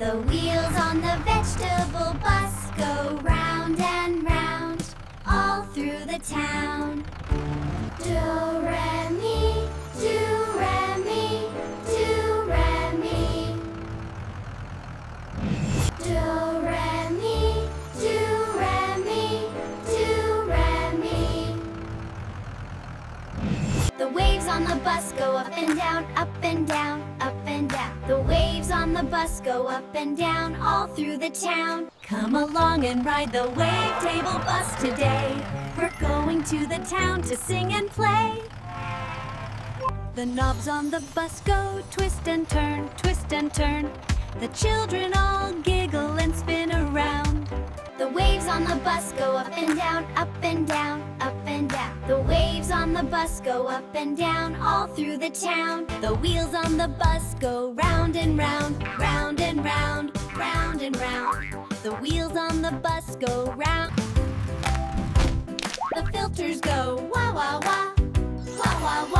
The wheels on the vegetable bus go round and round, all through the town. Do, re, mi, do, re, mi, do, re, mi. Do, re, mi, do, re, mi, do, re, mi. The waves on the bus go up and down, up and down, up and down. The waves on the bus go up and down, all through the town. Come along and ride the wavetable bus today. We're going to the town to sing and play. The knobs on the bus go twist and turn, twist and turn. The children all giggle and spin around. The waves on the bus go up and down, up and down, up and down. The waves on the bus go up and down, all through the town. The wheels on the bus go round and round, round and round, round and round. The wheels on the bus go round. The filters go wah wah wah, wah wah wah.